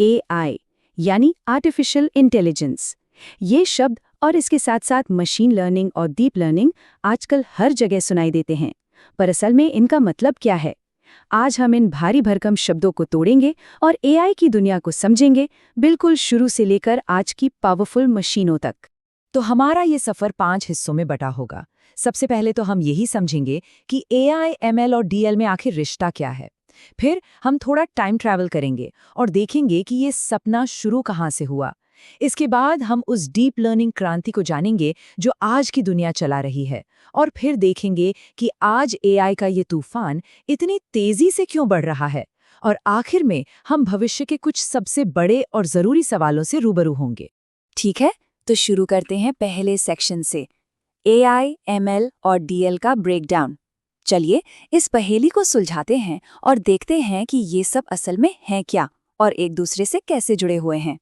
AI यानी artificial intelligence. ये शब्द और इसके साथ साथ मशीन लर्निंग और डीप लर्निंग आजकल हर जगह सुनाई देते हैं, पर असल में इनका मतलब क्या है? आज हम इन भारी भरकम शब्दों को तोड़ेंगे और AI की दुनिया को समझेंगे, बिल्कुल शुरू से लेकर आज की पावरफुल मशीनों तक। तो हमारा ये सफर 5 हिस्सों में बटा होगा। सबसे पहले तो हम यही समझेंगे कि AI, ML और DL में आखिर रिश्ता क्या है। फिर हम थोड़ा टाइम ट्रैवल करेंगे और देखेंगे कि ये सपना शुरू कहाँ से हुआ। इसके बाद हम उस डीप लर्निंग क्रांति को जानेंगे जो आज की दुनिया चला रही है, और फिर देखेंगे कि आज AI का ये तूफान इतनी तेजी से क्यों बढ़ रहा है। और आखिर में हम भविष्य के कुछ सबसे बड़े और जरूरी सवालों से रूबरू होंगे। ठीक है, तो शुरू करते हैं पहले सेक्शन से, AI, ML और DL का ब्रेकडाउन। चलिए इस पहेली को सुलझाते हैं और देखते हैं कि ये सब असल में हैं क्या और एक दूसरे से कैसे जुड़े हुए हैं।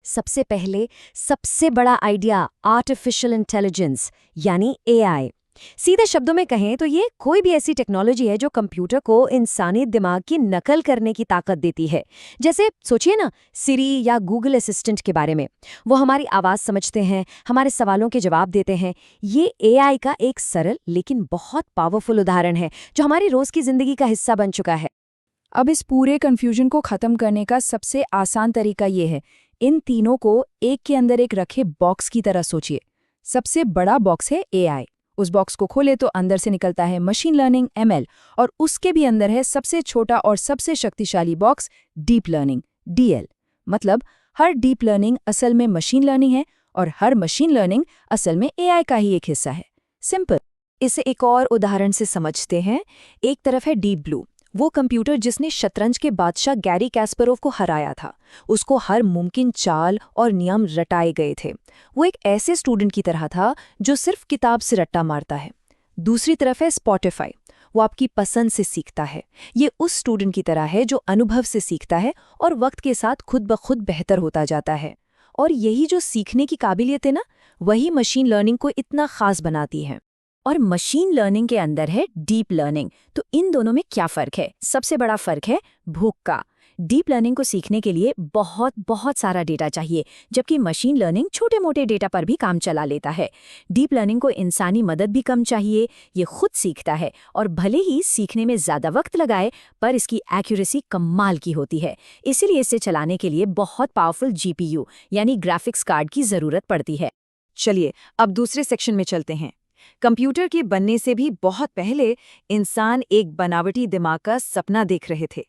सबसे पहले सबसे बड़ा आइडिया, आर्टिफिशियल इंटेलिजेंस यानी AI। सीधे शब्दों में कहें तो ये कोई भी ऐसी टेक्नोलॉजी है जो कंप्यूटर को इंसानी दिमाग की नकल करने की ताकत देती है। जैसे सोचिए ना, सिरी या गूगल असिस्टेंट के बारे में। वो हमारी आवाज़ समझते हैं, हमारे सवालों के जवाब देते हैं। ये AI का एक सरल लेकिन बहुत पावरफुल उदाहरण है जो हमारी रोज़ की ज़िंदगी का हिस्सा बन चुका है। अब इस पूरे कंफ्यूजन को खत्म करने का सबसे आसान तरीका ये है, इन तीनों को एक के अंदर एक रखे बॉक्स की तरह सोचिए। सबसे बड़ा बॉक्स है AI। उस बॉक्स को खोले तो अंदर से निकलता है मशीन लर्निंग, ML, और उसके भी अंदर है सबसे छोटा और सबसे शक्तिशाली बॉक्स, डीप लर्निंग, DL। मतलब हर डीप लर्निंग असल में मशीन लर्निंग है और हर मशीन लर्निंग असल में AI का ही एक हिस्सा है। सिंपल। इसे एक और उदाहरण से समझते हैं। एक तरफ है डीप ब्लू, वो कंप्यूटर जिसने शतरंज के बादशाह गैरी कैस्परोव को हराया था। उसको हर मुमकिन चाल और नियम रटाए गए थे। वो एक ऐसे स्टूडेंट की तरह था जो सिर्फ किताब से रट्टा मारता है। दूसरी तरफ है स्पॉटिफाई, वो आपकी पसंद से सीखता है। ये उस स्टूडेंट की तरह है जो अनुभव से सीखता है और वक्त के साथ खुद ब खुद बेहतर होता जाता है। और यही जो सीखने की काबिलियत है ना, वही मशीन लर्निंग को इतना खास बनाती है। और मशीन लर्निंग के अंदर है डीप लर्निंग। तो इन दोनों में क्या फ़र्क है? सबसे बड़ा फ़र्क है भूख का। डीप लर्निंग को सीखने के लिए बहुत बहुत सारा डेटा चाहिए, जबकि मशीन लर्निंग छोटे मोटे डेटा पर भी काम चला लेता है। डीप लर्निंग को इंसानी मदद भी कम चाहिए, ये खुद सीखता है और भले ही सीखने में ज़्यादा वक्त लगाए, पर इसकी एक्यूरेसी कमाल की होती है। इसीलिए इसे चलाने के लिए बहुत पावरफुल GPU यानी ग्राफिक्स कार्ड की ज़रूरत पड़ती है। चलिए अब दूसरे सेक्शन में चलते हैं। कंप्यूटर के बनने से भी बहुत पहले इंसान एक बनावटी दिमाग का सपना देख रहे थे।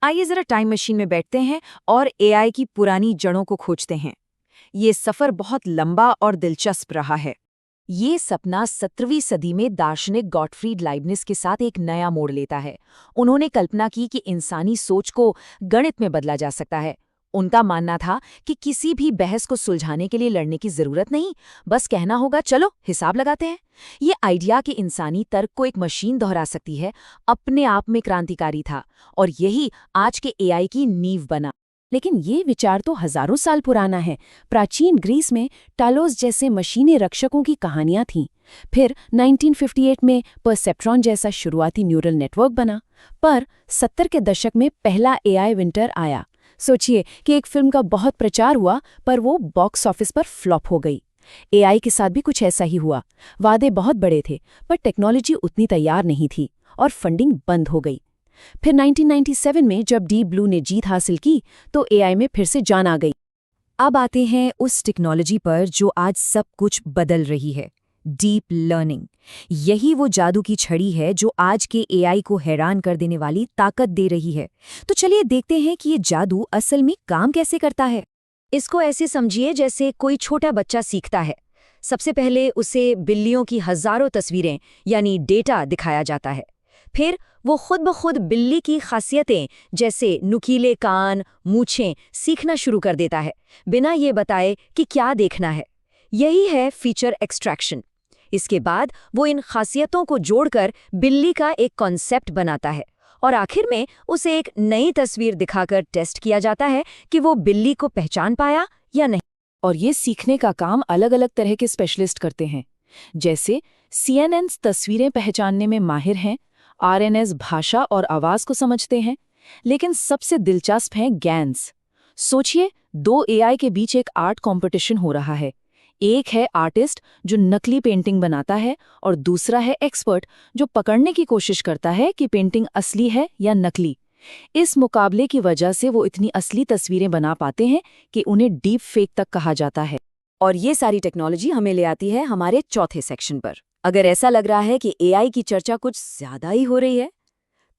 आइए जरा टाइम मशीन में बैठते हैं और AI की पुरानी जड़ों को खोजते हैं। ये सफर बहुत लंबा और दिलचस्प रहा है। ये सपना 17वीं सदी में दार्शनिक गॉटफ्रीड लाइबनिज के साथ एक नया मोड़ लेता है। उन्होंने कल्पना की कि इंसानी सोच को गणित में बदला जा सकता है। उनका मानना था कि किसी भी बहस को सुलझाने के लिए लड़ने की जरूरत नहीं, बस कहना होगा चलो हिसाब लगाते हैं। ये आइडिया कि इंसानी तर्क को एक मशीन दोहरा सकती है, अपने आप में क्रांतिकारी था और यही आज के AI की नींव बना। लेकिन ये विचार तो हजारों साल पुराना है। प्राचीन ग्रीस में टालोस जैसे मशीनी रक्षकों की कहानियां थीं। फिर 1958 में परसेप्ट्रॉन जैसा शुरुआती न्यूरल नेटवर्क बना। पर 70 के दशक में पहला AI विंटर आया। सोचिए कि एक फिल्म का बहुत प्रचार हुआ, पर वो बॉक्स ऑफिस पर फ्लॉप हो गई। AI के साथ भी कुछ ऐसा ही हुआ। वादे बहुत बड़े थे, पर टेक्नोलॉजी उतनी तैयार नहीं थी और फंडिंग बंद हो गई। फिर 1997 में जब डीप ब्लू ने जीत हासिल की, तो AI में फिर से जान आ गई। अब आते हैं उस टेक्नोलॉजी पर जो आज सब कुछ बदल रही है, डीप लर्निंग। यही वो जादू की छड़ी है जो आज के AI को हैरान कर देने वाली ताकत दे रही है। तो चलिए देखते हैं कि ये जादू असल में काम कैसे करता है। इसको ऐसे समझिए जैसे कोई छोटा बच्चा सीखता है। सबसे पहले उसे बिल्लियों की हजारों तस्वीरें यानी डेटा दिखाया जाता है। फिर वो खुद ब खुद बिल्ली की खासियतें जैसे नुकीले कान, मूंछें सीखना शुरू कर देता है, बिना ये बताए कि क्या देखना है। यही है फीचर एक्सट्रैक्शन। इसके बाद वो इन खासियतों को जोड़कर बिल्ली का एक कॉन्सेप्ट बनाता है और आखिर में उसे एक नई तस्वीर दिखाकर टेस्ट किया जाता है कि वो बिल्ली को पहचान पाया या नहीं। और ये सीखने का काम अलग अलग तरह के स्पेशलिस्ट करते हैं। जैसे CNN तस्वीरें पहचानने में माहिर हैं, RNS भाषा और आवाज को समझते हैं, लेकिन सबसे दिलचस्प हैं गैन्स, सोचिए, दो एआई के बीच एक आर्ट कंपटीशन हो रहा है। एक है आर्टिस्ट जो नकली पेंटिंग बनाता है और दूसरा है एक्सपर्ट जो पकड़ने की कोशिश करता है कि पेंटिंग असली है या नकली। इस मुकाबले की वजह से वो इतनी असली तस्वीरें बना पाते हैं कि उन्हें डीप फेक तक कहा जाता है। और ये सारी टेक्नोलॉजी हमें ले आती है हमारे चौथे सेक्शन पर। अगर ऐसा लग रहा है कि एआई की चर्चा कुछ ज्यादा ही हो रही है,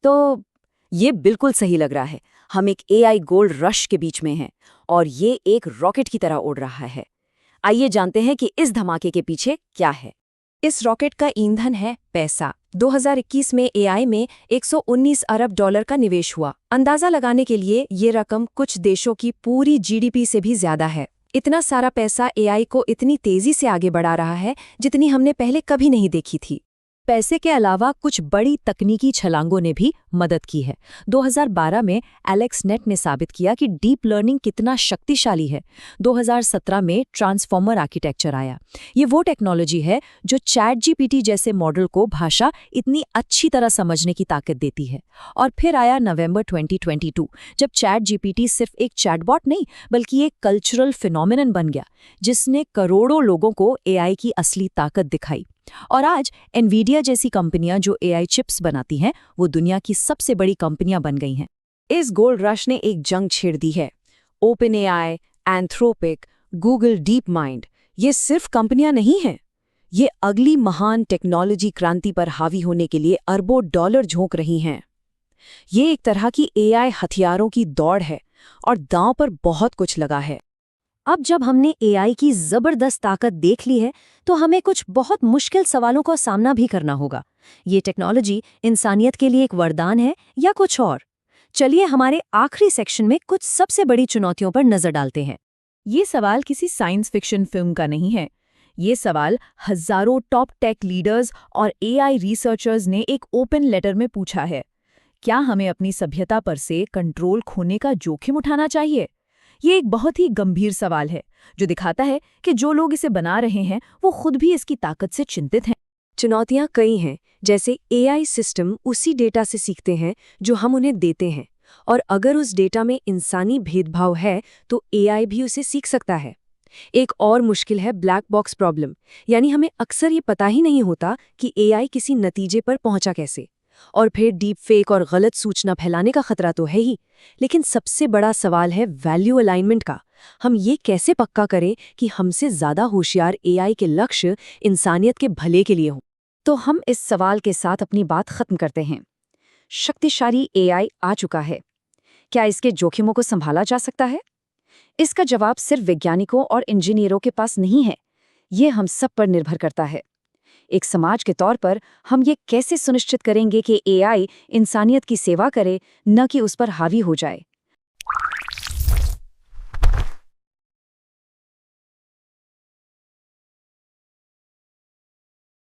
तो ये बिल्कुल सही लग रहा है। हम एक एआई गोल्ड रश के बीच में हैं और ये एक रॉकेट की तरह उड़ रहा है। आइए जानते हैं कि इस धमाके के पीछे क्या है। इस रॉकेट का ईंधन है पैसा। 2021 में एआई में 119 अरब डॉलर का निवेश हुआ। अंदाजा लगाने के लिए ये रकम कुछ देशों की पूरी जीडीपी से भी ज्यादा है। इतना सारा पैसा एआई को इतनी तेजी से आगे बढ़ा रहा है जितनी हमने पहले कभी नहीं देखी थी। पैसे के अलावा कुछ बड़ी तकनीकी छलांगों ने भी मदद की है। 2012 में एलेक्सनेट ने साबित किया कि डीप लर्निंग कितना शक्तिशाली है। 2017 में ट्रांसफॉर्मर आर्किटेक्चर आया। ये वो टेक्नोलॉजी है जो चैटजीपीटी जैसे मॉडल को भाषा इतनी अच्छी तरह समझने की ताकत देती है। और फिर आया नवंबर 2022, जब चैटजीपीटी सिर्फ एक चैटबॉट नहीं बल्कि एक कल्चरल फिनोमिनन बन गया, जिसने करोड़ों लोगों को एआई की असली ताकत दिखाई। और आज एनवीडिया जैसी कंपनियां जो एआई चिप्स बनाती हैं, वो दुनिया की सबसे बड़ी कंपनियां बन गई हैं। इस गोल्ड रश ने एक जंग छेड़ दी है। Open AI, Anthropic, Google deep mind, ये सिर्फ कंपनियां नहीं हैं। ये अगली महान टेक्नोलॉजी क्रांति पर हावी होने के लिए अरबों डॉलर झोंक रही हैं। ये एक तरह की एआई हथियारों की दौड़ है और दांव पर बहुत कुछ लगा है। अब जब हमने एआई की जबरदस्त ताकत देख ली है, तो हमें कुछ बहुत मुश्किल सवालों का सामना भी करना होगा। ये टेक्नोलॉजी इंसानियत के लिए एक वरदान है या कुछ और? चलिए हमारे आखिरी सेक्शन में कुछ सबसे बड़ी चुनौतियों पर नजर डालते हैं। ये सवाल किसी साइंस फिक्शन फिल्म का नहीं है। ये सवाल हजारों टॉप टेक लीडर्स और एआई रिसर्चर्स ने एक ओपन लेटर में पूछा है। क्या हमें अपनी सभ्यता पर से कंट्रोल खोने का जोखिम उठाना चाहिए? ये एक बहुत ही गंभीर सवाल है जो दिखाता है कि जो लोग इसे बना रहे हैं वो खुद भी इसकी ताकत से चिंतित हैं। चुनौतियां कई हैं, जैसे एआई सिस्टम उसी डेटा से सीखते हैं जो हम उन्हें देते हैं, और अगर उस डेटा में इंसानी भेदभाव है तो एआई भी उसे सीख सकता है। एक और मुश्किल है ब्लैक बॉक्स प्रॉब्लम, यानी हमें अक्सर ये पता ही नहीं होता कि एआई किसी नतीजे पर पहुंचा कैसे। और फिर डीप फेक और गलत सूचना फैलाने का खतरा तो है ही, लेकिन सबसे बड़ा सवाल है वैल्यू अलाइनमेंट का। हम ये कैसे पक्का करें कि हमसे ज्यादा होशियार एआई के लक्ष्य इंसानियत के भले के लिए हों? तो हम इस सवाल के साथ अपनी बात खत्म करते हैं। शक्तिशाली एआई आ चुका है, क्या इसके जोखिमों को संभाला जा सकता है? इसका जवाब सिर्फ वैज्ञानिकों और इंजीनियरों के पास नहीं है, ये हम सब पर निर्भर करता है। एक समाज के तौर पर हम ये कैसे सुनिश्चित करेंगे कि एआई इंसानियत की सेवा करे, न कि उस पर हावी हो जाए?